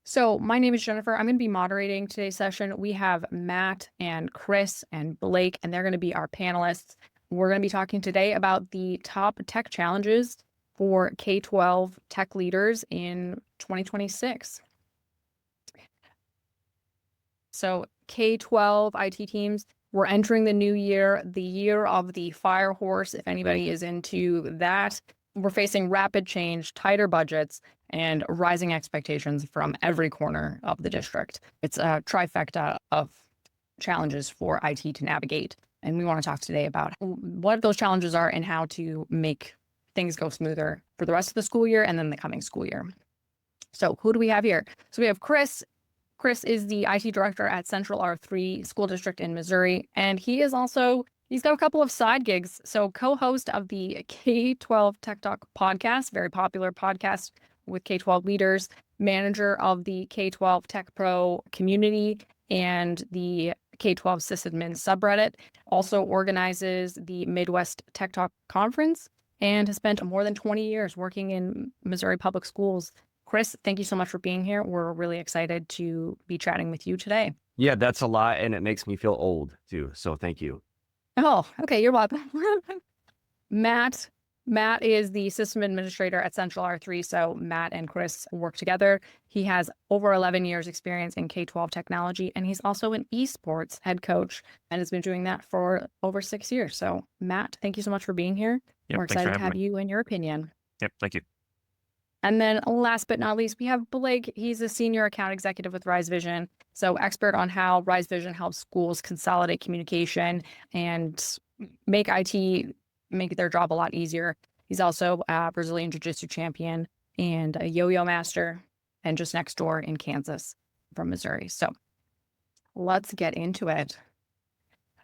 So my name is Jennifer. I'm going to be moderating today's session. We have Matt and Chris and Blake, and they're going to be our panelists. We're going to be talking today about the top tech challenges for K-12 tech leaders in 2026. So K-12 IT teams, we're entering the new year, the year of the fire horse, if anybody is into that. We're facing rapid change, tighter budgets, and rising expectations from every corner of the district. It's a trifecta of challenges for IT to navigate. And we want to talk today about what those challenges are and how to make things go smoother for the rest of the school year and then the coming school year. So who do we have here? So we have Chris. Chris is the IT director at Central R3 School District in Missouri. And he's got a couple of side gigs. So co-host of the K12 Tech Talk Podcast, very popular podcast with K-12 leaders, manager of the K-12 Tech Pro community and the K-12 sysadmin subreddit, also organizes the Midwest Tech Talk Conference, and has spent more than 20 years working in Missouri public schools. Chris, thank you so much for being here. We're really excited to be chatting with you today. Yeah, that's a lot, and it makes me feel old too. So thank you. Oh, okay, you're welcome. Matt is the system administrator at Central R3, so Matt and Chris work together. He has over 11 years experience in K-12 technology, and he's also an esports head coach and has been doing that for over 6 years. So Matt, thank you so much for being here. Yep, We're excited to have you and your opinion. Yep, thank you. And then last but not least, we have Blake. He's a senior account executive with Rise Vision, so expert on how Rise Vision helps schools consolidate communication and make their job a lot easier. He's also a Brazilian Jiu-Jitsu champion and a yo-yo master, and just next door in Kansas from Missouri. So let's get into it.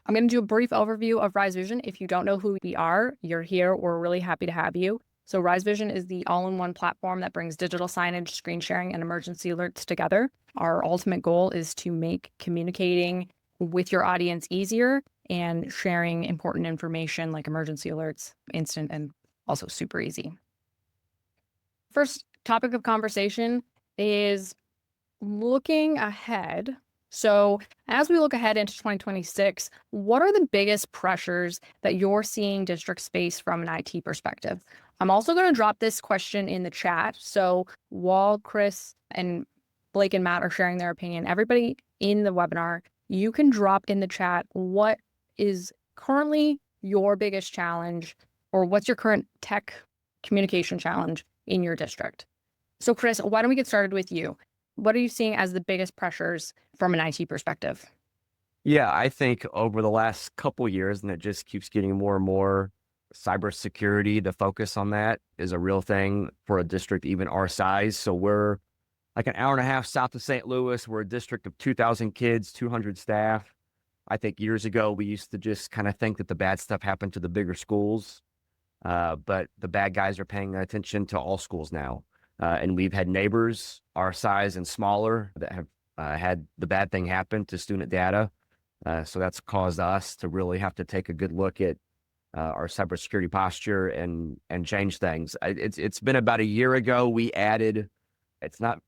I'm going to do a brief overview of Rise Vision. If you don't know who we are, you're here. We're really happy to have you. So Rise Vision is the all-in-one platform that brings digital signage, screen sharing, and emergency alerts together. Our ultimate goal is to make communicating with your audience easier and sharing important information like emergency alerts instant and also super easy. First topic of conversation is looking ahead. So as we look ahead into 2026, what are the biggest pressures that you're seeing districts face from an IT perspective? I'm also going to drop this question in the chat. So while Chris and Blake and Matt are sharing their opinion, everybody in the webinar, you can drop in the chat what is currently your biggest challenge, or what's your current tech communication challenge in your district. So Chris, why don't we get started with you? What are you seeing as the biggest pressures from an IT perspective? Yeah, I think over the last couple of years, and it just keeps getting more and more, cybersecurity, the focus on that is a real thing for a district even our size. So we're like an hour and a half south of St. Louis. We're a district of 2,000 kids, 200 staff. I think years ago, we used to just kind of think that the bad stuff happened to the bigger schools, but the bad guys are paying attention to all schools now. And we've had neighbors our size and smaller that have had the bad thing happen to student data. So that's caused us to really have to take a good look at our cybersecurity posture and change things. It's been about a year ago we added, it's not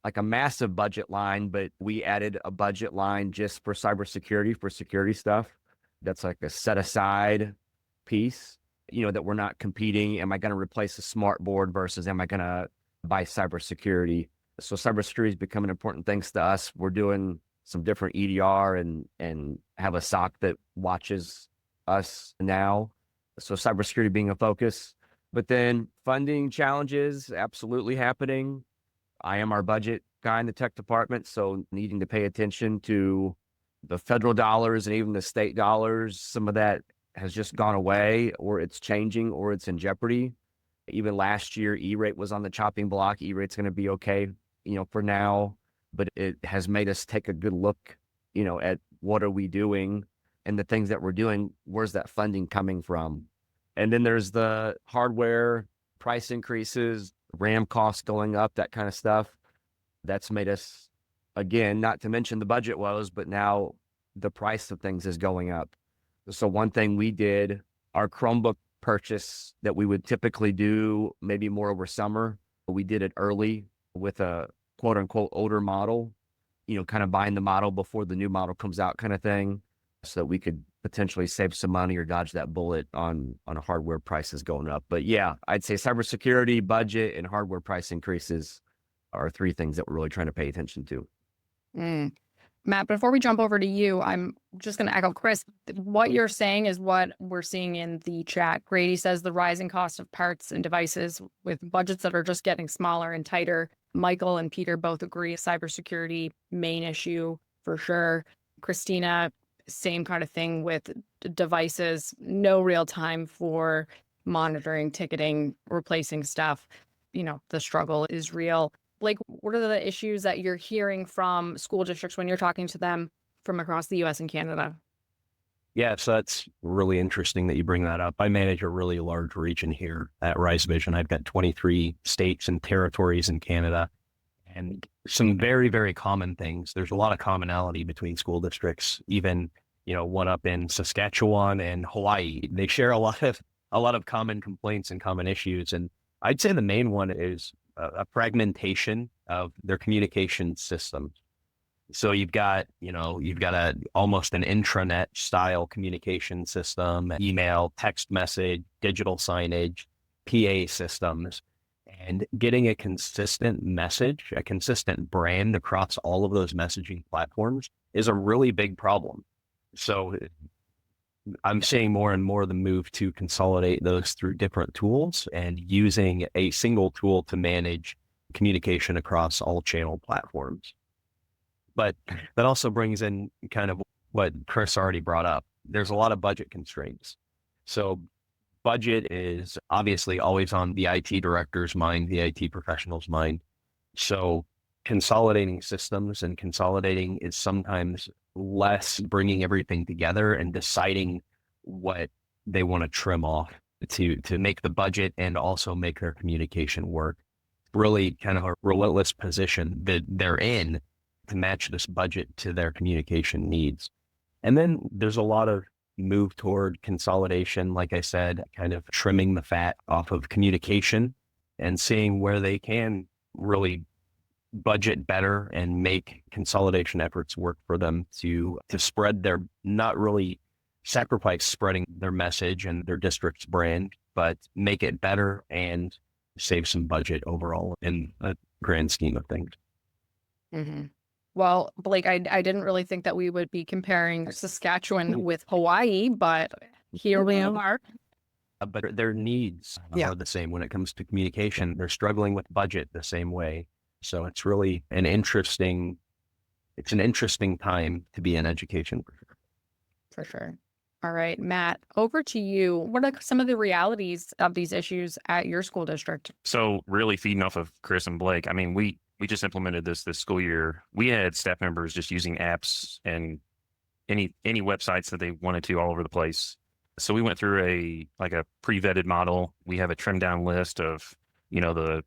like a massive budget line, but we added a budget line just for cybersecurity, for security stuff. That's like a set aside piece, that we're not competing. Am I going to replace a smart board versus am I going to buy cybersecurity? So cybersecurity is becoming important things to us. We're doing some different EDR and have a SOC that watches us now. So cybersecurity being a focus, but then funding challenges absolutely happening. I am our budget guy in the tech department, so needing to pay attention to the federal dollars and even the state dollars. Some of that has just gone away, or it's changing, or it's in jeopardy. Even last year, E-rate was on the chopping block. E-rate's going to be okay, for now, but it has made us take a good look, at what are we doing and the things that we're doing, where's that funding coming from? And then there's the hardware price increases, RAM costs going up, that kind of stuff. That's made us, again, not to mention the budget woes, but now the price of things is going up. So one thing we did, our Chromebook purchase that we would typically do maybe more over summer, we did it early with a quote unquote older model, kind of buying the model before the new model comes out kind of thing, so that we could potentially save some money or dodge that bullet on hardware prices going up. But yeah, I'd say cybersecurity, budget, and hardware price increases are three things that we're really trying to pay attention to. Mm. Matt, before we jump over to you, I'm just going to echo Chris. What you're saying is what we're seeing in the chat. Grady says the rising cost of parts and devices with budgets that are just getting smaller and tighter. Michael and Peter both agree cybersecurity, main issue for sure. Christina, same kind of thing with devices, no real time for monitoring, ticketing, replacing stuff. The struggle is real. Blake, what are the issues that you're hearing from school districts when you're talking to them from across the US and Canada? Yeah, so that's really interesting that you bring that up. I manage a really large region here at Rise Vision. I've got 23 states and territories in Canada, and some very, very common things. There's a lot of commonality between school districts, even, one up in Saskatchewan and Hawaii. They share a lot of common complaints and common issues. And I'd say the main one is a fragmentation of their communication systems. So you've got almost an intranet style communication system, email, text message, digital signage, PA systems, and getting a consistent message, a consistent brand across all of those messaging platforms is a really big problem. So I'm seeing more and more the move to consolidate those through different tools and using a single tool to manage communication across all channel platforms. But that also brings in kind of what Chris already brought up. There's a lot of budget constraints. So budget is obviously always on the IT director's mind, the IT professional's mind. So consolidating systems and consolidating is sometimes less bringing everything together and deciding what they want to trim off to make the budget and also make their communication work. Really kind of a relentless position that they're in to match this budget to their communication needs. And then there's a lot of move toward consolidation, like I said, kind of trimming the fat off of communication and seeing where they can really budget better and make consolidation efforts work for them to spread their, not really sacrifice spreading their message and their district's brand, but make it better and save some budget overall in a grand scheme of things. Mm-hmm. Well, Blake, I didn't really think that we would be comparing Saskatchewan with Hawaii, but here we are. But their needs are the same when it comes to communication. They're struggling with budget the same way. So it's really an interesting time to be in education. For sure. All right, Matt, over to you. What are some of the realities of these issues at your school district? So really feeding off of Chris and Blake, I mean, we just implemented this school year. We had staff members just using apps and any websites that they wanted to all over the place. So we went through a pre-vetted model. We have a trimmed down list of, the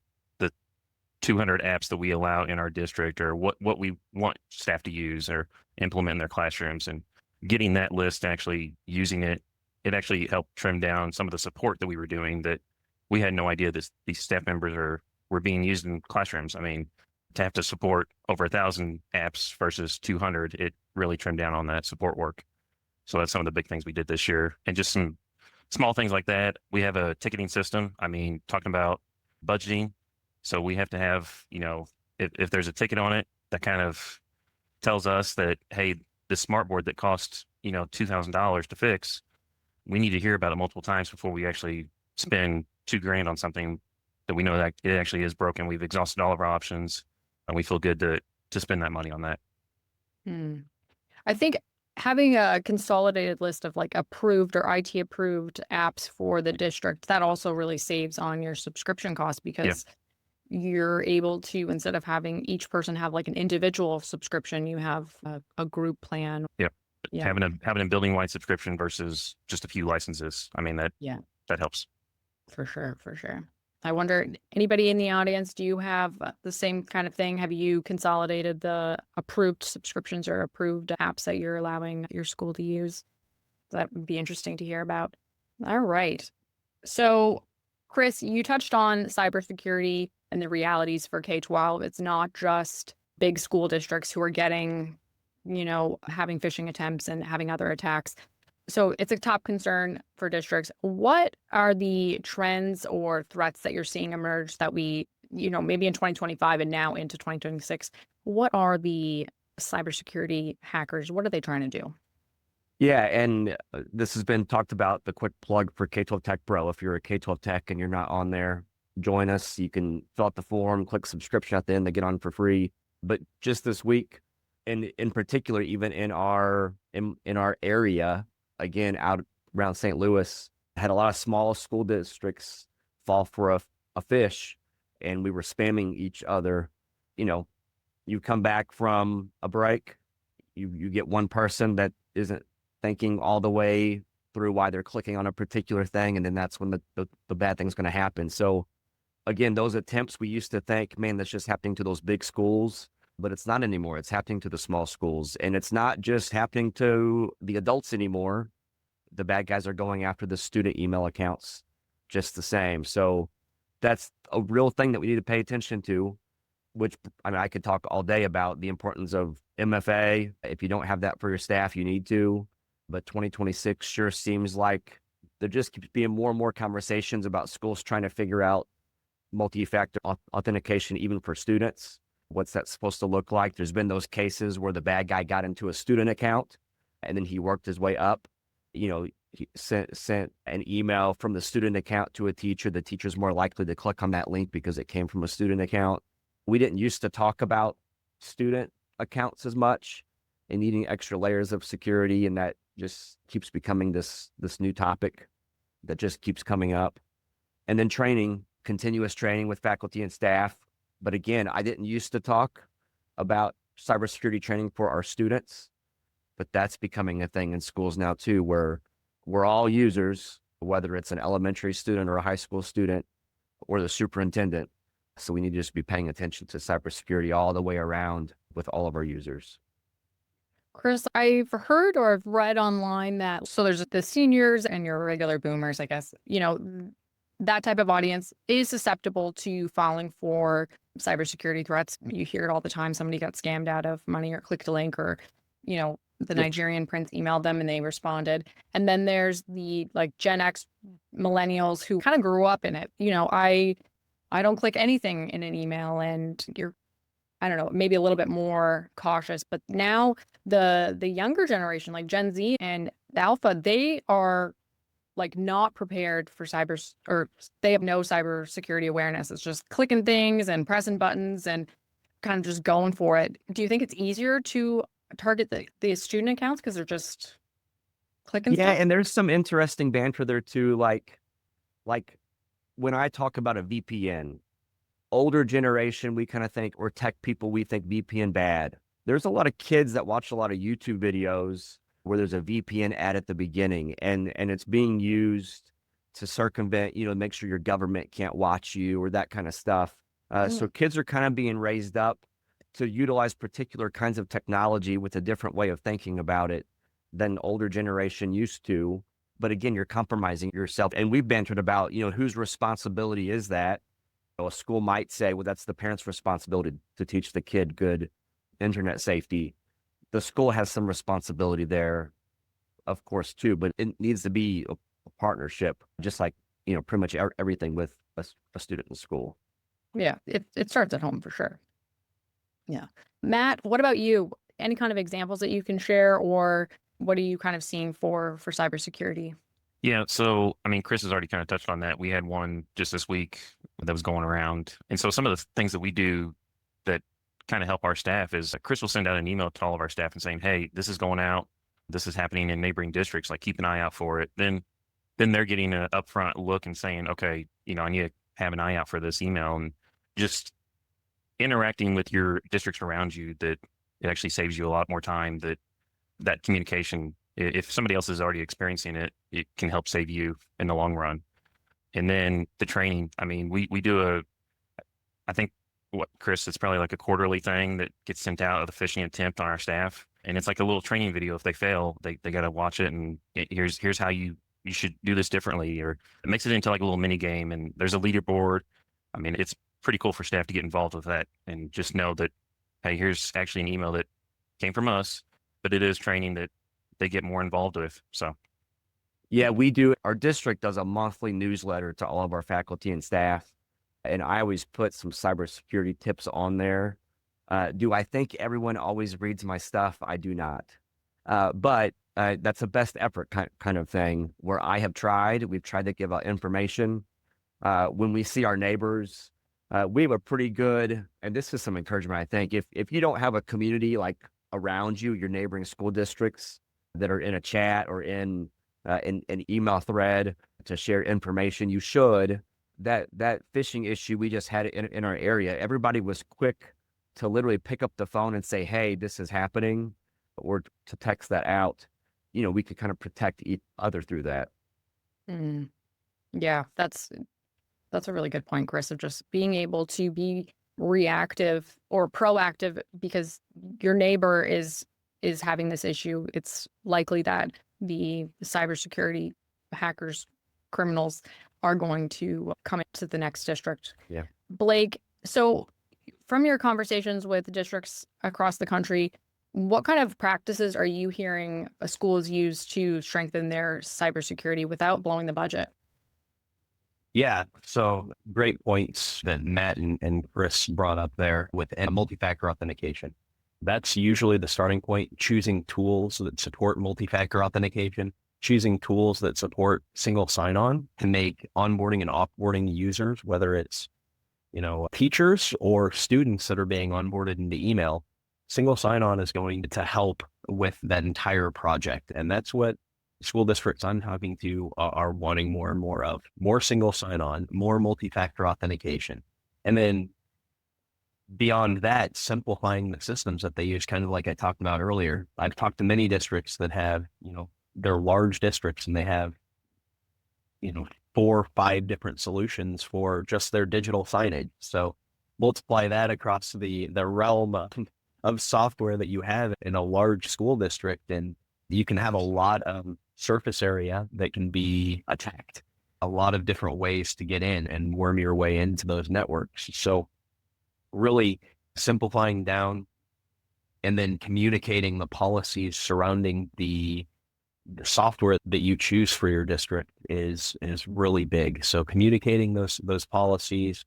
200 apps that we allow in our district or what we want staff to use or implement in their classrooms, and getting that list, actually using it actually helped trim down some of the support that we were doing that we had no idea that these staff members were being used in classrooms. I mean, to have to support over 1,000 apps versus 200, it really trimmed down on that support work. So that's some of the big things we did this year, and just some small things like that. We have a ticketing system. I mean, talking about budgeting. So we have to have, if there's a ticket on it, that kind of tells us that, hey, this smart board that costs, $2,000 to fix, we need to hear about it multiple times before we actually spend $2,000 on something that we know that it actually is broken. We've exhausted all of our options and we feel good to spend that money on that. I think having a consolidated list of approved or IT approved apps for the district, that also really saves on your subscription costs because you're able to, instead of having each person have an individual subscription, you have a group plan. Yep. Yeah. Having a building wide subscription versus just a few licenses. I mean, that helps. For sure. I wonder, anybody in the audience, do you have the same kind of thing? Have you consolidated the approved subscriptions or approved apps that you're allowing your school to use? That would be interesting to hear about. All right. So, Chris, you touched on cybersecurity and the realities for K-12. It's not just big school districts who are getting, having phishing attempts and having other attacks. So it's a top concern for districts. What are the trends or threats that you're seeing emerge that we, maybe in 2025 and now into 2026, what are the cybersecurity hackers? What are they trying to do? Yeah, and this has been talked about, the quick plug for K12 Tech Pro. If you're a K12 Tech and you're not on there, join us. You can fill out the form, click subscription at the end to get on for free. But just this week, and in particular, even in our area, again, out around St. Louis, had a lot of small school districts fall for a phish, and we were spamming each other. You come back from a break, you get one person that isn't thinking all the way through why they're clicking on a particular thing, and then that's when the bad thing's going to happen. So again, those attempts, we used to think, man, that's just happening to those big schools, but it's not anymore. It's happening to the small schools, and it's not just happening to the adults anymore. The bad guys are going after the student email accounts just the same. So that's a real thing that we need to pay attention to, which, I could talk all day about the importance of MFA. If you don't have that for your staff, you need to. But 2026 sure seems like there just keeps being more and more conversations about schools trying to figure out multi-factor authentication, even for students. What's that supposed to look like? There's been those cases where the bad guy got into a student account and then he worked his way up. He sent an email from the student account to a teacher. The teacher's more likely to click on that link because it came from a student account. We didn't used to talk about student accounts as much and needing extra layers of security, and that just keeps becoming this new topic that just keeps coming up. And then training, continuous training with faculty and staff. But again, I didn't used to talk about cybersecurity training for our students, but that's becoming a thing in schools now too, where we're all users, whether it's an elementary student or a high school student or the superintendent. So we need to just be paying attention to cybersecurity all the way around with all of our users. Chris, I've heard or I've read online that, so there's the seniors and your regular boomers, I guess, that type of audience is susceptible to falling for cybersecurity threats. You hear it all the time. Somebody got scammed out of money or clicked a link, or, the Nigerian prince emailed them and they responded. And then there's the Gen X millennials who kind of grew up in it. I don't click anything in an email, and you're, I don't know, maybe a little bit more cautious. But now the younger generation, like Gen Z and Alpha, they are not prepared for or they have no cybersecurity awareness. It's just clicking things and pressing buttons and kind of just going for it. Do you think it's easier to target the student accounts because they're just clicking stuff? And there's some interesting banter there too. Like when I talk about a VPN, older generation, we kind of think, or tech people, we think VPN bad. There's a lot of kids that watch a lot of YouTube videos where there's a VPN ad at the beginning, and it's being used to circumvent, make sure your government can't watch you or that kind of stuff. So kids are kind of being raised up to utilize particular kinds of technology with a different way of thinking about it than older generation used to. But again, you're compromising yourself. And we've bantered about, whose responsibility is that? A school might say, well, that's the parent's responsibility to teach the kid good internet safety. The school has some responsibility there, of course, too, but it needs to be a partnership, just like, pretty much everything with a student in school. Yeah, it starts at home for sure. Yeah. Matt, what about you? Any kind of examples that you can share, or what are you kind of seeing for cybersecurity? Yeah. So, Chris has already kind of touched on that. We had one just this week that was going around. And so some of the things that we do that kind of help our staff is Chris will send out an email to all of our staff and saying, hey, this is going out. This is happening in neighboring districts. Keep an eye out for it. Then they're getting an upfront look and saying, okay, I need to have an eye out for this email, and just interacting with your districts around you, that it actually saves you a lot more time. That communication, if somebody else is already experiencing it, it can help save you in the long run. And then the training, we do I think, Chris, it's probably a quarterly thing that gets sent out of the phishing attempt on our staff. And it's like a little training video. If they fail, they got to watch it, and here's how you should do this differently, or it makes it into a little mini game. And there's a leaderboard. It's pretty cool for staff to get involved with that and just know that, hey, here's actually an email that came from us, but it is training that they get more involved with. So Yeah, we do. Our district does a monthly newsletter to all of our faculty and staff, and I always put some cybersecurity tips on there. Do I think everyone always reads my stuff? I do not. But that's a best effort kind of thing where we've tried to give out information. When we see our neighbors, we have a pretty good, and this is some encouragement, I think, if you don't have a community like around you, your neighboring school districts that are in a chat or in an email thread to share information, you should. That phishing issue we just had in our area, everybody was quick to literally pick up the phone and say, hey, this is happening, or to text that out. We could kind of protect each other through that. Mm. Yeah, that's a really good point, Chris, of just being able to be reactive or proactive because your neighbor is having this issue. It's likely that the cybersecurity hackers, criminals are going to come into the next district. Yeah. Blake, so from your conversations with districts across the country, what kind of practices are you hearing schools use to strengthen their cybersecurity without blowing the budget? Yeah, so great points that Matt and Chris brought up there with multi-factor authentication. That's usually the starting point, choosing tools that support multi-factor authentication, choosing tools that support single sign-on to make onboarding and offboarding users, whether it's, teachers or students that are being onboarded into email. Single sign-on is going to help with that entire project. And that's what school districts I'm talking to are wanting more and more of. More single sign-on, more multi-factor authentication. And then beyond that, simplifying the systems that they use, kind of like I talked about earlier. I've talked to many districts that have, they're large districts and they have, 4 or 5 different solutions for just their digital signage. So multiply that across the realm of software that you have in a large school district, and you can have a lot of surface area that can be attacked, a lot of different ways to get in and worm your way into those networks. So really simplifying down and then communicating the policies surrounding the software that you choose for your district is really big. So communicating those policies,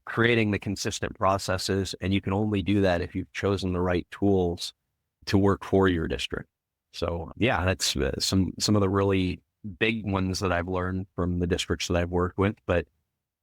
creating the consistent processes, and you can only do that if you've chosen the right tools to work for your district. So yeah, that's some of the really big ones that I've learned from the districts that I've worked with, but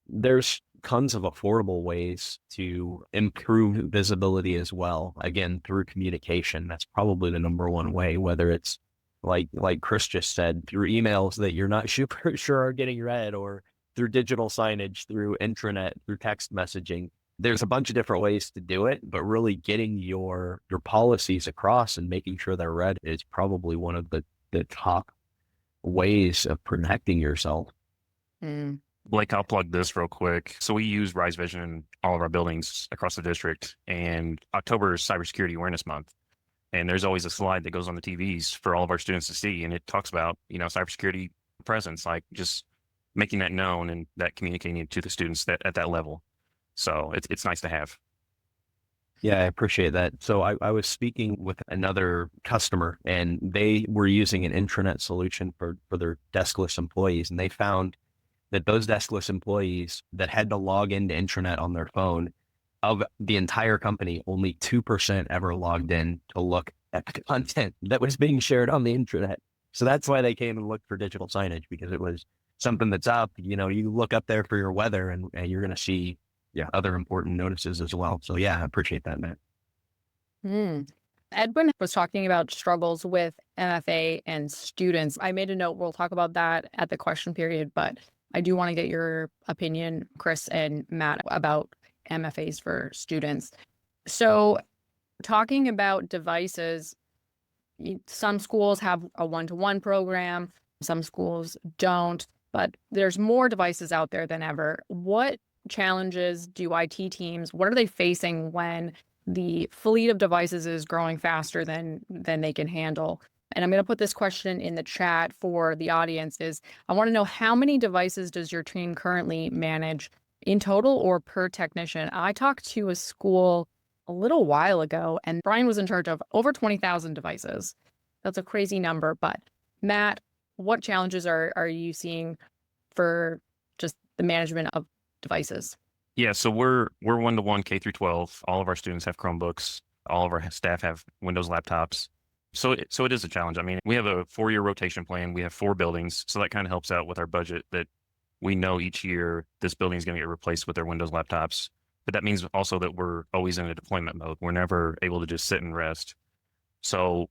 there's tons of affordable ways to improve visibility as well. Again, through communication, that's probably the number one way, whether it's like Chris just said, through emails that you're not super sure are getting read, or through digital signage, through intranet, through text messaging. There's a bunch of different ways to do it, but really getting your policies across and making sure they're read is probably one of the top ways of protecting yourself. Mm. Blake, I'll plug this real quick. So we use Rise Vision in all of our buildings across the district, and October is Cybersecurity Awareness Month. And there's always a slide that goes on the TVs for all of our students to see, and it talks about, cybersecurity presence, like just making that known and that communicating it to the students at that level. So it's nice to have. Yeah, I appreciate that. So I was speaking with another customer, and they were using an intranet solution for their deskless employees. And they found that those deskless employees that had to log into intranet on their phone, of the entire company, only 2% ever logged in to look at the content that was being shared on the intranet. So that's why they came and looked for digital signage, because it was something that's up. You look up there for your weather, and you're going to see other important notices as well. So yeah, I appreciate that, Matt. Edwin was talking about struggles with MFA and students. I made a note. We'll talk about that at the question period, but I do want to get your opinion, Chris and Matt, about MFAs for students. So talking about devices, some schools have a one-to-one program, some schools don't, but there's more devices out there than ever. What challenges do IT teams, what are they facing when the fleet of devices is growing faster than they can handle? And I'm going to put this question in the chat for the audience. I want to know, how many devices does your team currently manage in total or per technician? I talked to a school a little while ago, and Brian was in charge of over 20,000 devices. That's a crazy number. But Matt, what challenges are you seeing for just the management of devices? Yeah, so we're 1-to-1 K through 12. All of our students have Chromebooks. All of our staff have Windows laptops. So it is a challenge. I mean, we have a 4-year rotation plan. We have 4 buildings, so that kind of helps out with our budget, that we know each year this building is going to get replaced with their Windows laptops. But that means also that we're always in a deployment mode. We're never able to just sit and rest. So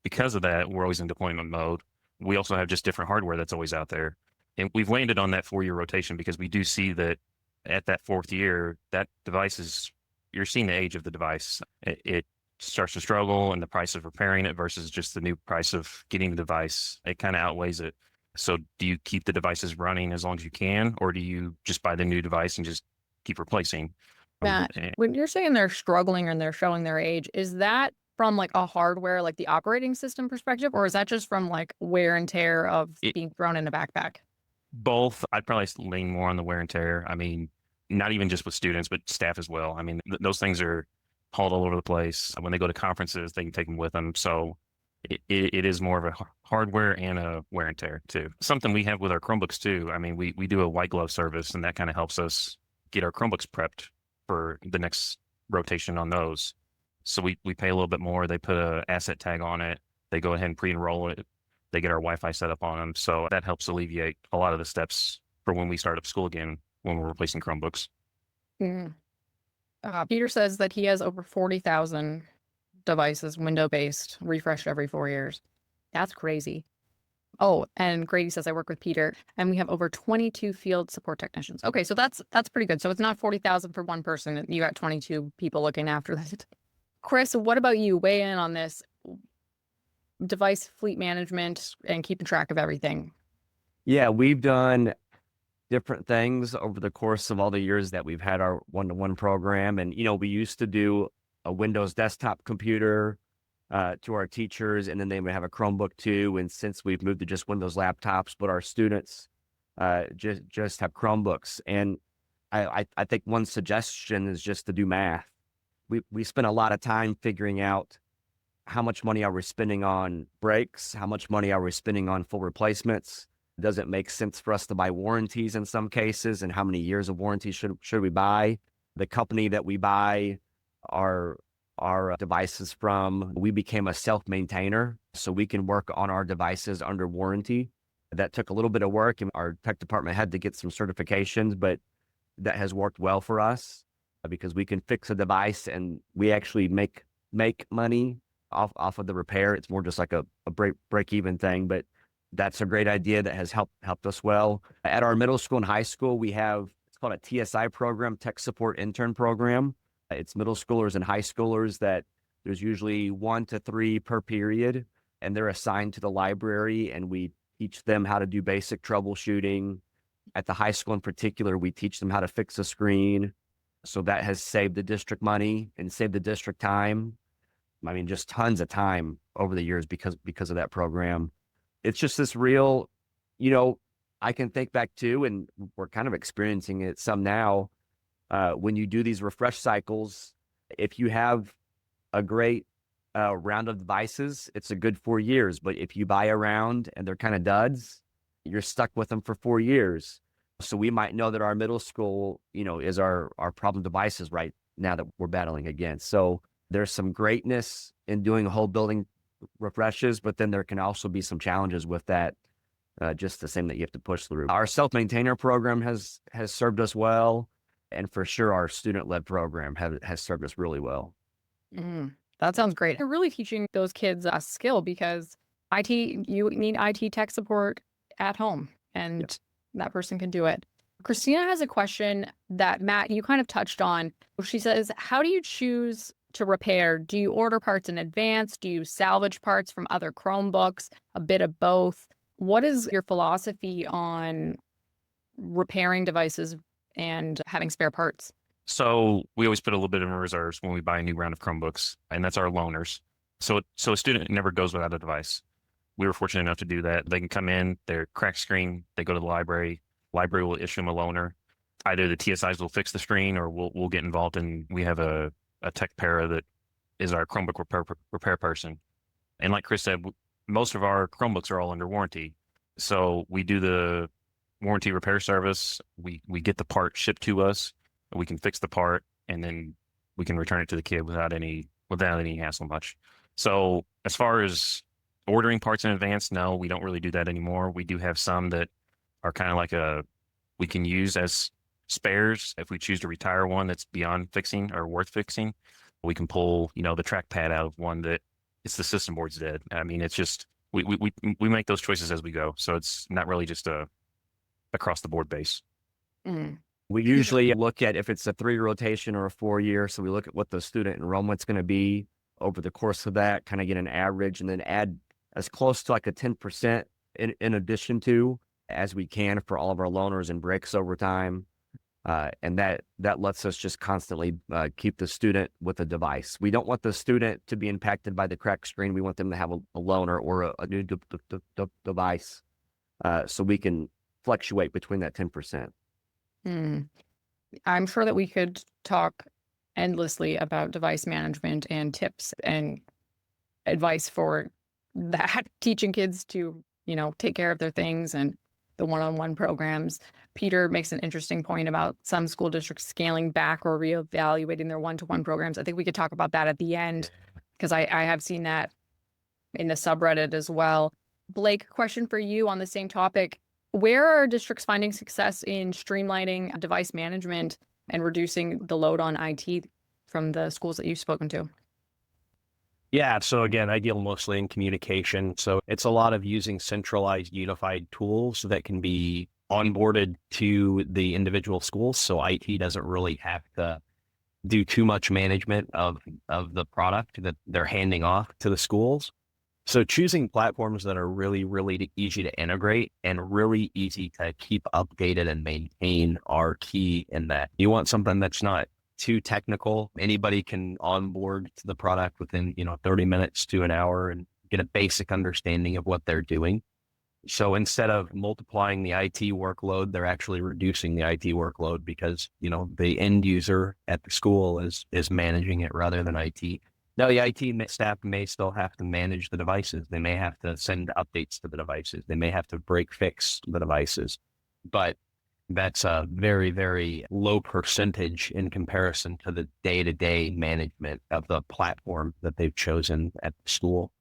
because of that, we're always in deployment mode. We also have just different hardware that's always out there. And we've landed on that 4-year rotation because we do see that at that 4th year, that device is, you're seeing the age of the device. It starts to struggle, and the price of repairing it versus just the new price of getting the device, it kind of outweighs it. So do you keep the devices running as long as you can, or do you just buy the new device and just keep replacing? Matt, when you're saying they're struggling and they're showing their age, is that from like a hardware, like the operating system perspective, or is that just from like wear and tear of being thrown in a backpack? Both. I'd probably lean more on the wear and tear. I mean, not even just with students, but staff as well. I mean, those things are hauled all over the place. When they go to conferences, they can take them with them. So it is more of a hardware and a wear and tear too. Something we have with our Chromebooks too. I mean, we do a white glove service, and that kind of helps us get our Chromebooks prepped for the next rotation on those. So we pay a little bit more. They put a asset tag on it. They go ahead and pre-enroll it. They get our Wi-Fi set up on them. So that helps alleviate a lot of the steps for when we start up school again, when we're replacing Chromebooks. Mm. Peter says that he has over 40,000 devices, window-based, refreshed every 4 years. That's crazy. Oh, and Grady says I work with Peter, and we have over 22 field support technicians. Okay, so that's pretty good. So it's not 40,000 for one person. You got 22 people looking after that. Chris, what about you? Weigh in on this device fleet management and keeping track of everything. Yeah, we've done different things over the course of all the years that we've had our 1-to-1 program. And, we used to do a Windows desktop computer to our teachers, and then they would have a Chromebook too. And since we've moved to just Windows laptops, but our students just have Chromebooks. And I think one suggestion is just to do math. We spend a lot of time figuring out how much money are we spending on breaks, how much money are we spending on full replacements. Does it make sense for us to buy warranties in some cases, and how many years of warranty should we buy? The company that we buy our devices from, we became a self-maintainer, so we can work on our devices under warranty. That took a little bit of work, and our tech department had to get some certifications, but that has worked well for us because we can fix a device and we actually make money off of the repair. It's more just like a break even thing, but that's a great idea that has helped us well. At our middle school and high school, we have, it's called a TSI program, Tech Support Intern Program. It's middle schoolers and high schoolers that there's usually 1 to 3 per period, and they're assigned to the library, and we teach them how to do basic troubleshooting. At the high school in particular, we teach them how to fix a screen. So that has saved the district money and saved the district time. I mean, just tons of time over the years because of that program. It's just this real, I can think back to, and we're kind of experiencing it some now, when you do these refresh cycles, if you have a great round of devices, it's a good 4 years. But if you buy a round and they're kind of duds, you're stuck with them for 4 years. So we might know that our middle school, is our problem devices right now that we're battling against. So there's some greatness in doing whole building refreshes, but then there can also be some challenges with that, just the same that you have to push through. Our self-maintainer program has served us well, and for sure our student-led program has served us really well. That sounds great. You're really teaching those kids a skill, because you need IT tech support at home, and that person can do it. Christina has a question that, Matt, you kind of touched on. She says, how do you choose to repair? Do you order parts in advance? Do you salvage parts from other Chromebooks? A bit of both. What is your philosophy on repairing devices and having spare parts? So we always put a little bit in reserves when we buy a new round of Chromebooks, and that's our loaners. So a student never goes without a device. We were fortunate enough to do that. They can come in, they're cracked screen, they go to the library will issue them a loaner. either the TSIs will fix the screen or we'll get involved in, we have a tech para that is our Chromebook repair person. And like Chris said, most of our Chromebooks are all under warranty. So we do the warranty repair service. We get the part shipped to us. We can fix the part, and then we can return it to the kid without any hassle much. So as far as ordering parts in advance, no, we don't really do that anymore. We do have some that are kind of like we can use as spares. If we choose to retire one that's beyond fixing or worth fixing, we can pull, the trackpad out of one that it's the system board's dead. I mean, it's just, we make those choices as we go. So it's not really just a across the board base. Mm. We usually look at if it's a 3-year rotation or a 4-year. So we look at what the student enrollment's going to be over the course of that, kind of get an average, and then add as close to like a 10% in addition to as we can for all of our loaners and breaks over time. And that lets us just constantly keep the student with a device. We don't want the student to be impacted by the cracked screen. We want them to have a loaner or a new device, so we can fluctuate between that 10%. I'm sure that we could talk endlessly about device management and tips and advice for that, teaching kids to, take care of their things and the one-on-one programs. Peter makes an interesting point about some school districts scaling back or reevaluating their one-to-one programs. I think we could talk about that at the end, because I have seen that in the subreddit as well. Blake, question for you on the same topic. Where are districts finding success in streamlining device management and reducing the load on IT from the schools that you've spoken to? Yeah. So again, I deal mostly in communication. So it's a lot of using centralized, unified tools that can be onboarded to the individual schools. So IT doesn't really have to do too much management of the product that they're handing off to the schools. So choosing platforms that are really, really easy to integrate and really easy to keep updated and maintain are key in that. You want something that's not too technical. Anybody can onboard to the product within, 30 minutes to an hour and get a basic understanding of what they're doing. So instead of multiplying the IT workload, they're actually reducing the IT workload because, the end user at the school is managing it rather than IT. Now, the IT staff may still have to manage the devices. They may have to send updates to the devices. They may have to break fix the devices, but that's a very, very low percentage in comparison to the day-to-day management of the platform that they've chosen at the school.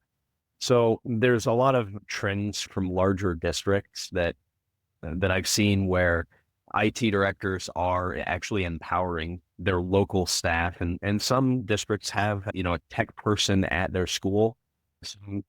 So there's a lot of trends from larger districts that I've seen where IT directors are actually empowering their local staff, and some districts have, a tech person at their school. Some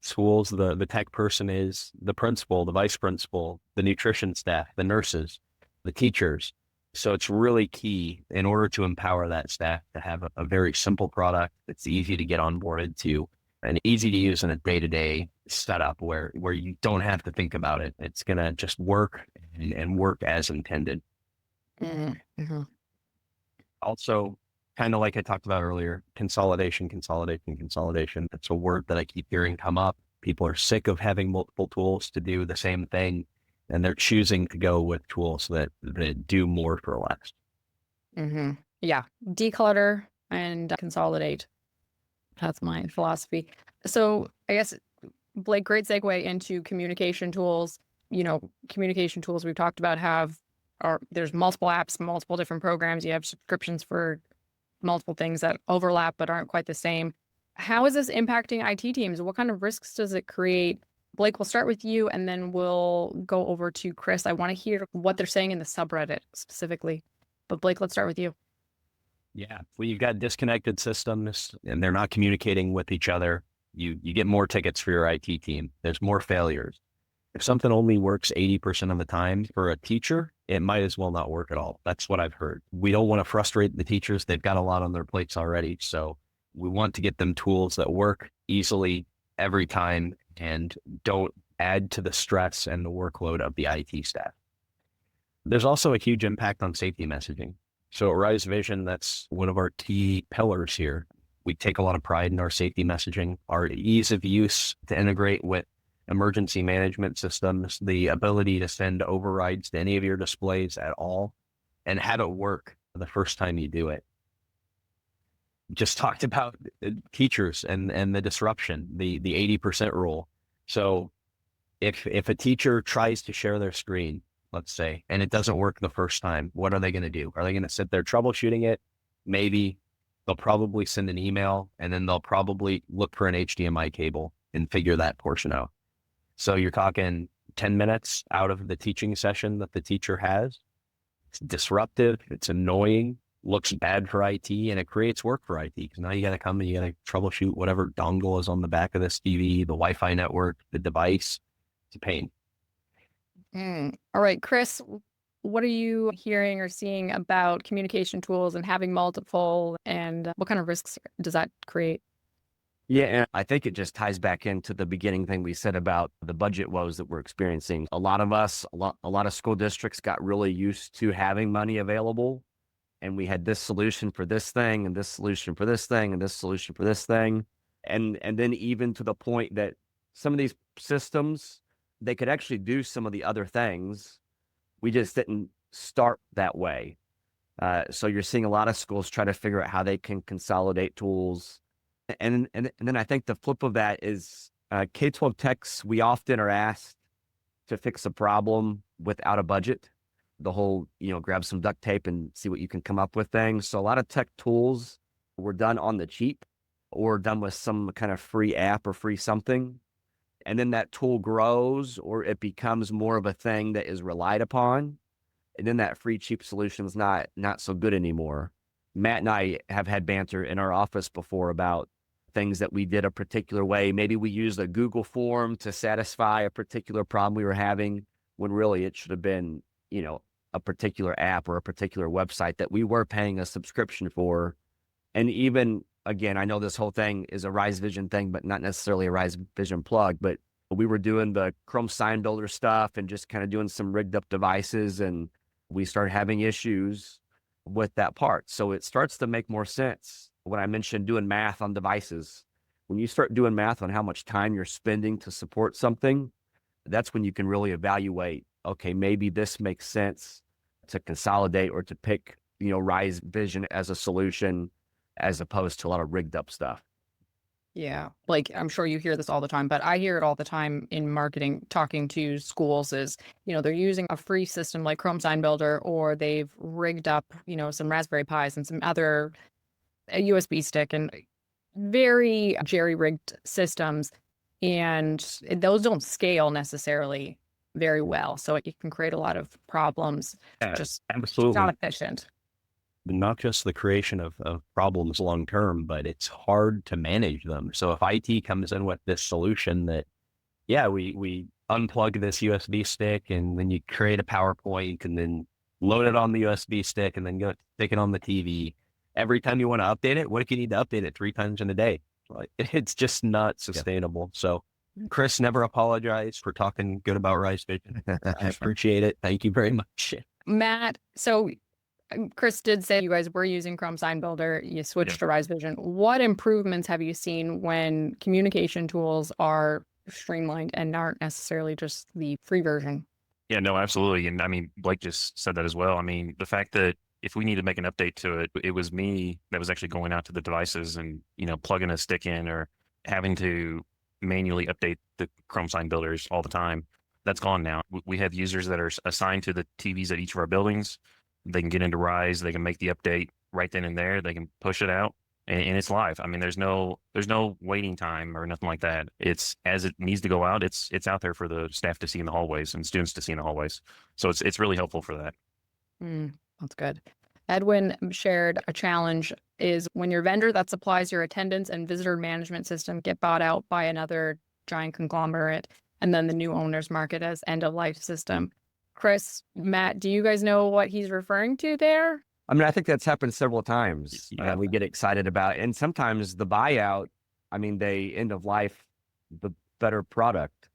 schools, the tech person is the principal, the vice principal, the nutrition staff, the nurses, the teachers. So it's really key in order to empower that staff to have a very simple product that's easy to get onboarded to and easy to use in a day-to-day setup where you don't have to think about it. It's going to just work and work as intended. Mm-hmm. Also, kind of like I talked about earlier, consolidation. It's a word that I keep hearing come up. People are sick of having multiple tools to do the same thing, and they're choosing to go with tools that do more for less. Mm-hmm. Yeah. Declutter and consolidate. That's my philosophy. So I guess, Blake, great segue into communication tools. Communication tools we've talked about there's multiple apps, multiple different programs. You have subscriptions for multiple things that overlap but aren't quite the same. How is this impacting IT teams? What kind of risks does it create? Blake, we'll start with you and then we'll go over to Chris. I want to hear what they're saying in the subreddit specifically. But Blake, let's start with you. Yeah. Well, you've got disconnected systems and they're not communicating with each other. You get more tickets for your IT team. There's more failures. If something only works 80% of the time for a teacher, it might as well not work at all. That's what I've heard. We don't want to frustrate the teachers. They've got a lot on their plates already. So we want to get them tools that work easily every time and don't add to the stress and the workload of the IT staff. There's also a huge impact on safety messaging. So at Rise Vision, that's one of our key pillars here. We take a lot of pride in our safety messaging, our ease of use to integrate with emergency management systems, the ability to send overrides to any of your displays at all. and how to work the first time you do it. Just talked about teachers and the disruption, the 80% rule. So if a teacher tries to share their screen, let's say, and it doesn't work the first time, what are they going to do? Are they going to sit there troubleshooting it? Maybe. They'll probably send an email, and then they'll probably look for an HDMI cable and figure that portion out. So you're talking 10 minutes out of the teaching session that the teacher has. It's disruptive. It's annoying. Looks bad for IT, and it creates work for IT because now you got to come and you got to troubleshoot whatever dongle is on the back of this TV, the Wi-Fi network, the device. It's a pain. All right, Chris, what are you hearing or seeing about communication tools and having multiple, and what kind of risks does that create? Yeah, and I think it just ties back into the beginning thing we said about the budget woes that we're experiencing. A lot of us, a lot of school districts got really used to having money available, and we had this solution for this thing, and this solution for this thing, and this solution for this thing, and then even to the point that some of these systems, they could actually do some of the other things. We just didn't start that way. So you're seeing a lot of schools try to figure out how they can consolidate tools. And then I think the flip of that is K-12 techs, we often are asked to fix a problem without a budget. The whole, grab some duct tape and see what you can come up with things. So a lot of tech tools were done on the cheap or done with some kind of free app or free something. And then that tool grows or it becomes more of a thing that is relied upon. And then that free, cheap solution is not so good anymore. Matt and I have had banter in our office before about things that we did a particular way. Maybe we used a Google form to satisfy a particular problem we were having when really it should have been, a particular app or a particular website that we were paying a subscription for. And even, again, I know this whole thing is a Rise Vision thing, but not necessarily a Rise Vision plug, but we were doing the Chrome sign builder stuff and just kind of doing some rigged up devices, and we started having issues with that part. So it starts to make more sense when I mentioned doing math on devices. When you start doing math on how much time you're spending to support something, that's when you can really evaluate, okay, maybe this makes sense to consolidate or to pick, Rise Vision as a solution as opposed to a lot of rigged up stuff. Yeah. Like, I'm sure you hear this all the time, but I hear it all the time in marketing, talking to schools is, they're using a free system like Chrome Sign Builder, or they've rigged up, some Raspberry Pis and some other a USB stick and very jerry-rigged systems. And those don't scale necessarily very well. So it can create a lot of problems. Just absolutely not efficient. Not just the creation of problems long term, but it's hard to manage them. So if IT comes in with this solution that, we unplug this USB stick and then you create a PowerPoint and then load it on the USB stick and then go stick it on the TV. Every time you want to update it, what if you need to update it 3 times in a day? Like, it's just not sustainable. So Chris, never apologize for talking good about Rise Vision. I appreciate it. Thank you very much. Matt, so Chris did say you guys were using Chrome Sign Builder. You switched to Rise Vision. What improvements have you seen when communication tools are streamlined and aren't necessarily just the free version? Yeah, no, absolutely. And I mean, Blake just said that as well. I mean, the fact that if we need to make an update to it, it was me that was actually going out to the devices and, plugging a stick in or having to manually update the Chrome Sign Builders all the time. That's gone now. We have users that are assigned to the TVs at each of our buildings. They can get into Rise. They can make the update right then and there. They can push it out, and it's live. I mean, there's no waiting time or nothing like that. It's as it needs to go out. It's out there for the staff to see in the hallways and students to see in the hallways. So it's really helpful for that. That's good. Edwin shared a challenge is when your vendor that supplies your attendance and visitor management system get bought out by another giant conglomerate, and then the new owners mark it as end of life system. Chris, Matt, do you guys know what he's referring to there? I mean, I think that's happened several times. We get excited about it. And sometimes the buyout, they end of life the better product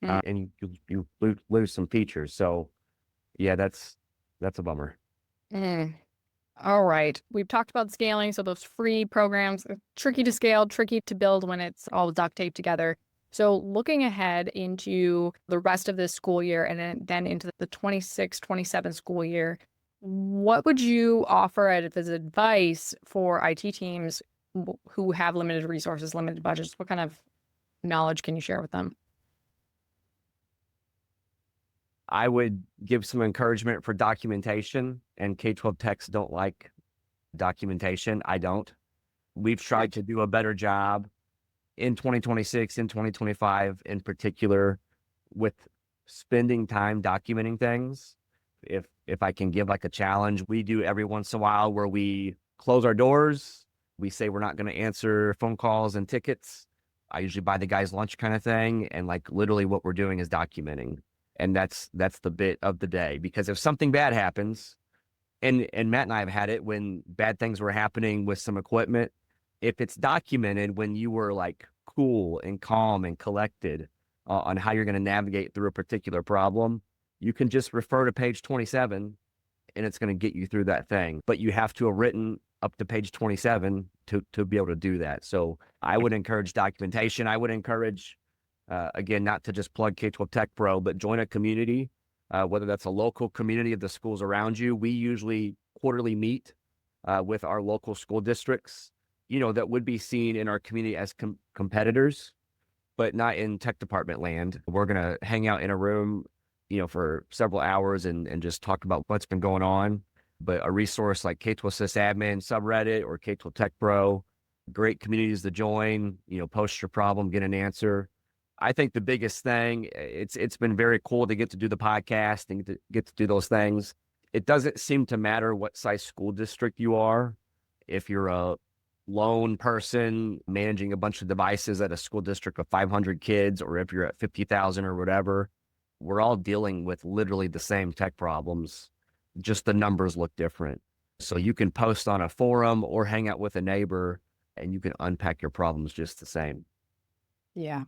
and you lose some features. So yeah, that's a bummer. All right. We've talked about scaling. So those free programs are tricky to scale, tricky to build when it's all duct taped together. So looking ahead into the rest of this school year and then into the 26-27 school year, What would you offer as advice for IT teams who have limited resources, limited budgets? What kind of knowledge can you share with them? I would give some encouragement for documentation, and K-12 techs don't like documentation. I don't. We've tried to do a better job in 2026, in 2025 in particular, with spending time documenting things. If I can give like a challenge, we do every once in a while where we close our doors. We say we're not going to answer phone calls and tickets. I usually buy the guy's lunch kind of thing. And like literally what we're doing is documenting. And that's the bit of the day, because if something bad happens, and Matt and I have had it when bad things were happening with some equipment, if it's documented when you were like cool and calm and collected on how you're going to navigate through a particular problem, you can just refer to page 27 and it's going to get you through that thing. But you have to have written up to page 27 to be able to do that. So I would encourage documentation. I would encourage, again, not to just plug K-12 Tech Pro, but join a community, whether that's a local community of the schools around you. We usually quarterly meet with our local school districts, that would be seen in our community as competitors, but not in tech department land. We're going to hang out in a room, for several hours and just talk about what's been going on. But a resource like K-12 Sysadmin subreddit or K-12 Tech Pro, great communities to join, post your problem, get an answer. I think the biggest thing, it's been very cool to get to do the podcast and get to do those things. It doesn't seem to matter what size school district you are. If you're a lone person managing a bunch of devices at a school district of 500 kids, or if you're at 50,000 or whatever, we're all dealing with literally the same tech problems. Just the numbers look different. So you can post on a forum or hang out with a neighbor and you can unpack your problems just the same. Yeah.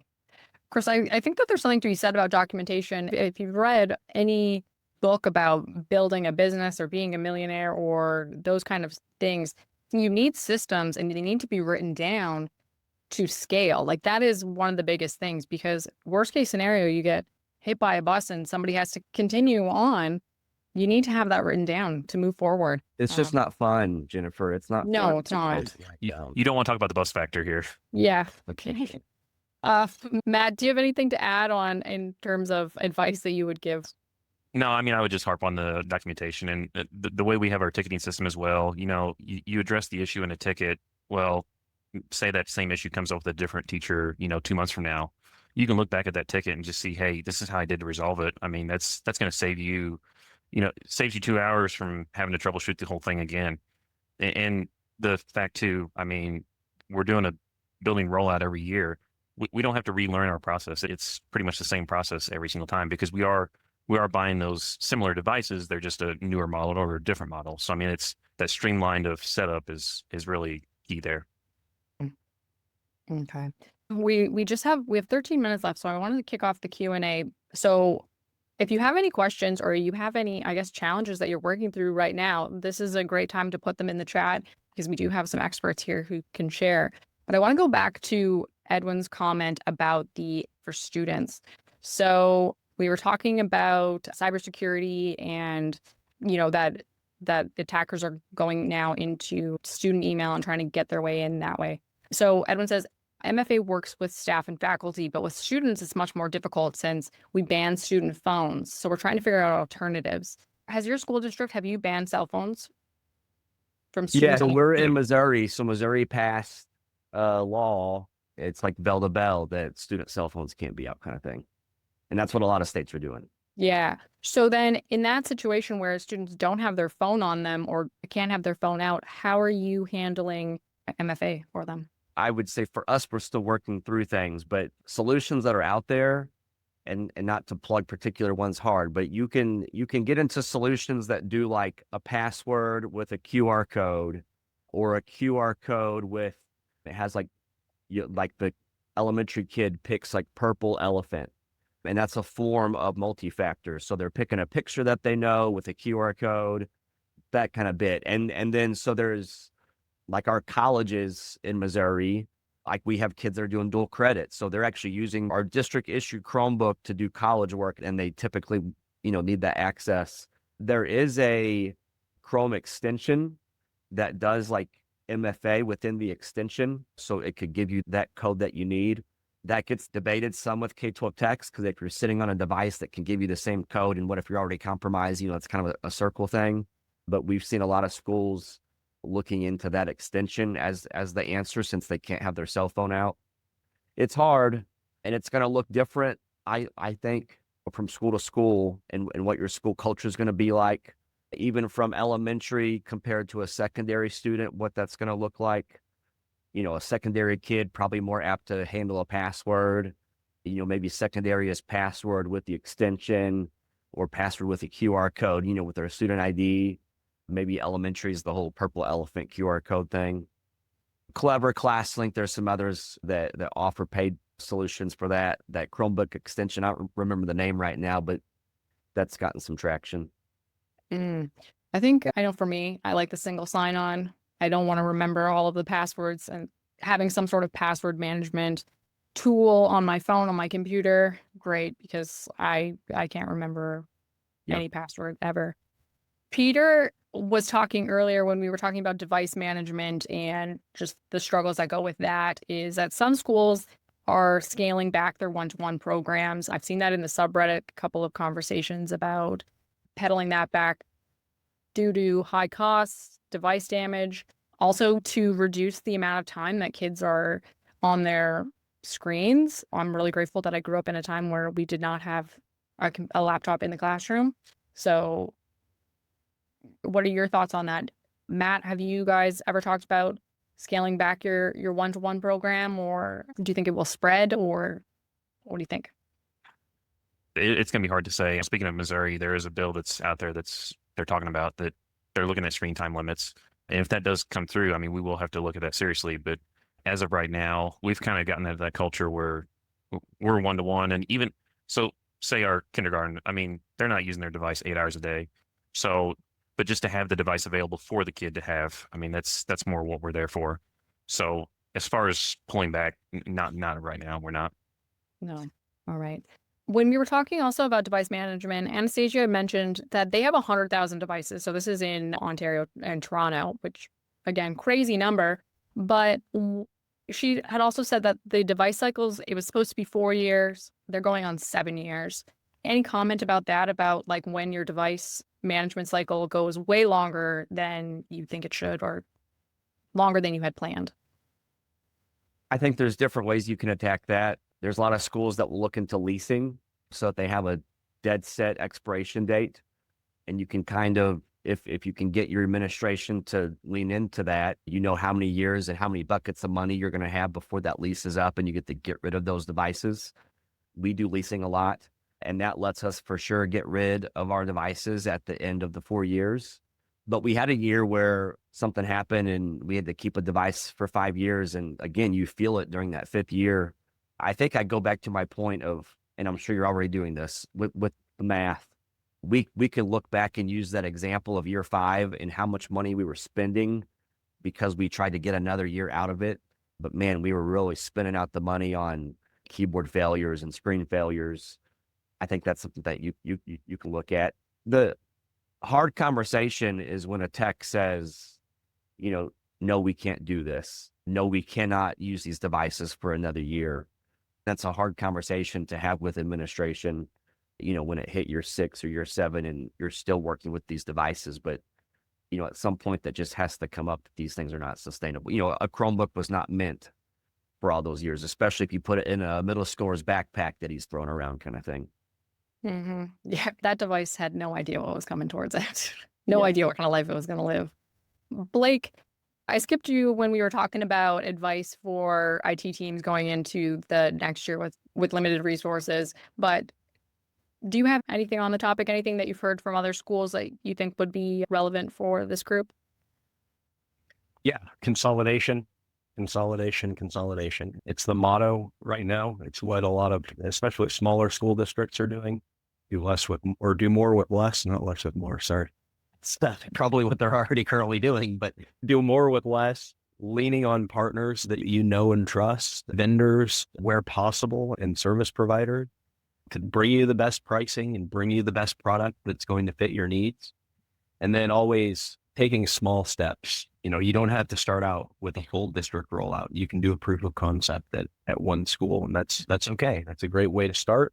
Chris, I think that there's something to be said about documentation. If you've read any book about building a business or being a millionaire or those kind of things, you need systems and they need to be written down to scale. Like that is one of the biggest things, because worst case scenario, you get hit by a bus and somebody has to continue on. You need to have that written down to move forward. It's just not fun, Jennifer. It's not No, fun. it's not. You don't want to talk about the bus factor here. Yeah. Okay. Matt, do you have anything to add on in terms of advice that you would give? No, I mean, I would just harp on the documentation and the way we have our ticketing system as well. You address the issue in a ticket. Well, say that same issue comes up with a different teacher, 2 months from now. You can look back at that ticket and just see, hey, this is how I did to resolve it. I mean, that's going to save you, saves you 2 hours from having to troubleshoot the whole thing again. And the fact too, I mean, we're doing a building rollout every year. We don't have to relearn our process. It's pretty much the same process every single time, because we are buying those similar devices. They're just a newer model or a different model. So, I mean, it's that streamlined of setup is really key there. Okay. We have 13 minutes left, so I wanted to kick off the Q&A. So if you have any questions or you have any, I guess, challenges that you're working through right now, this is a great time to put them in the chat, because we do have some experts here who can share. But I want to go back to Edwin's comment about for students. So we were talking about cybersecurity and, that attackers are going now into student email and trying to get their way in that way. So Edwin says, MFA works with staff and faculty, but with students, it's much more difficult since we ban student phones. So we're trying to figure out alternatives. Has your school district, have you banned cell phones from students? Yeah, so we're in Missouri. So Missouri passed a law. It's like bell to bell that student cell phones can't be out, kind of thing. And that's what a lot of states are doing. Yeah. So then in that situation where students don't have their phone on them or can't have their phone out, how are you handling MFA for them? I would say for us, we're still working through things, but solutions that are out there, and not to plug particular ones hard, but you can get into solutions that do like a password with a QR code, or a QR code with, it has like the elementary kid picks like purple elephant. And that's a form of multi-factor. So they're picking a picture that they know with a QR code, that kind of bit. And then, so there's like our colleges in Missouri, like we have kids that are doing dual credit. So they're actually using our district issued Chromebook to do college work. And they typically, need that access. There is a Chrome extension that does like MFA within the extension. So it could give you that code that you need. That gets debated some with K-12 techs, because if you're sitting on a device that can give you the same code, and what if you're already compromised, it's kind of a circle thing. But we've seen a lot of schools looking into that extension as the answer, since they can't have their cell phone out. It's hard, and it's going to look different, I think, from school to school, and what your school culture is going to be like, even from elementary compared to a secondary student, what that's going to look like. A secondary kid probably more apt to handle a password. Maybe secondary is password with the extension, or password with a QR code, with their student ID. Maybe elementary is the whole purple elephant QR code thing. Clever, ClassLink, there's some others that offer paid solutions for that. That Chromebook extension, I don't remember the name right now, but that's gotten some traction. I think, I know for me, I like the single sign-on. I don't want to remember all of the passwords, and having some sort of password management tool on my phone, on my computer, great, because I can't remember any password ever. Peter was talking earlier, when we were talking about device management and just the struggles that go with that, is that some schools are scaling back their one-to-one programs. I've seen that in the subreddit, a couple of conversations about pedaling that back due to high costs, device damage, also to reduce the amount of time that kids are on their screens. I'm really grateful that I grew up in a time where we did not have a laptop in the classroom. So what are your thoughts on that? Matt, have you guys ever talked about scaling back your one-to-one program, or do you think it will spread, or what do you think? It's going to be hard to say. Speaking of Missouri, there is a bill that's out there they're talking about, that they're looking at screen time limits. And if that does come through, I mean, we will have to look at that seriously. But as of right now, we've kind of gotten into that culture where we're one-to-one. And even so, say our kindergarten, I mean, they're not using their device 8 hours a day. So, but just to have the device available for the kid to have, I mean, that's more what we're there for. So as far as pulling back, not right now, we're not. No. All right. When we were talking also about device management, Anastasia mentioned that they have 100,000 devices. So this is in Ontario and Toronto, which, again, crazy number. But she had also said that the device cycles, it was supposed to be 4 years. They're going on 7 years. Any comment about that, about like when your device management cycle goes way longer than you think it should, or longer than you had planned? I think there's different ways you can attack that. There's a lot of schools that will look into leasing, so that they have a dead set expiration date. And you can kind of, if you can get your administration to lean into that, how many years and how many buckets of money you're going to have before that lease is up, and you get to get rid of those devices. We do leasing a lot, and that lets us for sure get rid of our devices at the end of the 4 years. But we had a year where something happened and we had to keep a device for 5 years. And again, you feel it during that 5th year. I think I go back to my point of, and I'm sure you're already doing this with the math. We can look back and use that example of year 5 and how much money we were spending because we tried to get another year out of it. But man, we were really spending out the money on keyboard failures and screen failures. I think that's something that you can look at. The hard conversation is when a tech says, no, we can't do this. No, we cannot use these devices for another year. That's a hard conversation to have with administration, when it hit year 6 or year 7 and you're still working with these devices. But, at some point that just has to come up that these things are not sustainable. A Chromebook was not meant for all those years, especially if you put it in a middle schooler's backpack that he's throwing around kind of thing. Mm-hmm. Yeah, that device had no idea what was coming towards it. No idea what kind of life it was going to live. Blake, I skipped you when we were talking about advice for IT teams going into the next year with limited resources. But do you have anything on the topic, anything that you've heard from other schools that you think would be relevant for this group? Yeah, consolidation. It's the motto right now. It's what a lot of, especially smaller school districts, are doing. Do more with less, not less with more. Sorry. It's probably what they're already currently doing, but do more with less, leaning on partners that you know and trust, vendors where possible, and service providers to bring you the best pricing and bring you the best product that's going to fit your needs. And then always taking small steps. You don't have to start out with a full district rollout. You can do a proof of concept at one school, and that's okay. That's a great way to start.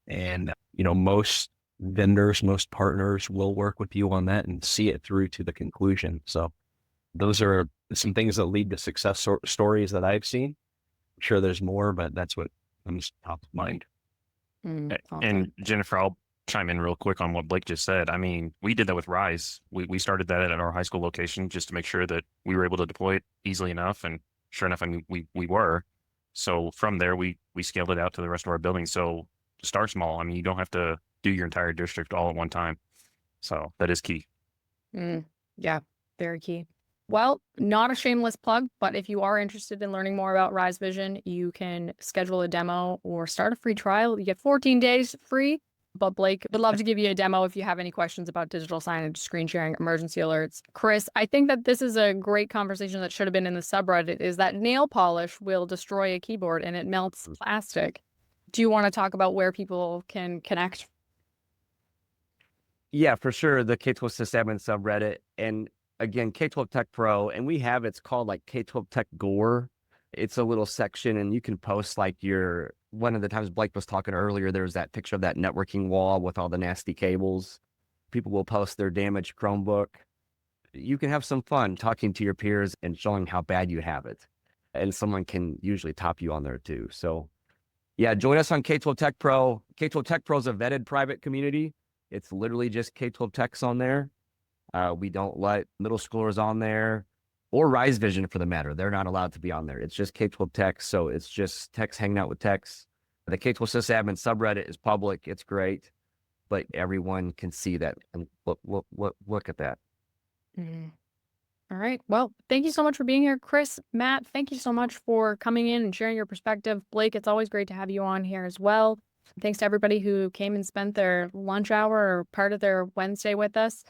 And, most vendors, most partners will work with you on that and see it through to the conclusion. So those are some things that lead to success stories that I've seen. I'm sure there's more, but that's what comes top of mind. Awesome. And Jennifer, I'll chime in real quick on what Blake just said. I mean, we did that with Rise. We started that at our high school location just to make sure that we were able to deploy it easily enough. And sure enough, I mean, we were. So from there, we scaled it out to the rest of our buildings. So start small. I mean, you don't have to do your entire district all at one time. So that is key. Yeah, very key. Well, not a shameless plug, but if you are interested in learning more about Rise Vision, you can schedule a demo or start a free trial. You get 14 days free. But Blake would love to give you a demo if you have any questions about digital signage, screen sharing, emergency alerts. Chris, I think that this is a great conversation that should have been in the subreddit, is that nail polish will destroy a keyboard and it melts plastic. Do you want to talk about where people can connect? Yeah, for sure. The K12 sysadmin subreddit. And again, K12 Tech Pro, and we have, it's called like K12 Tech Gore. It's a little section and you can post like one of the times Blake was talking earlier, there was that picture of that networking wall with all the nasty cables. People will post their damaged Chromebook. You can have some fun talking to your peers and showing how bad you have it. And someone can usually top you on there too. So yeah, join us on K12 Tech Pro. K12 Tech Pro is a vetted private community. It's literally just K12 Techs on there. We don't let middle schoolers on there. Or Rise Vision for the matter. They're not allowed to be on there. It's just K12 Techs, so it's just techs hanging out with techs. The K12 sysadmin subreddit is public. It's great, but everyone can see that. And look at that. All right. Well, thank you so much for being here, Chris. Matt, thank you so much for coming in and sharing your perspective. Blake, it's always great to have you on here as well. Thanks to everybody who came and spent their lunch hour or part of their Wednesday with us.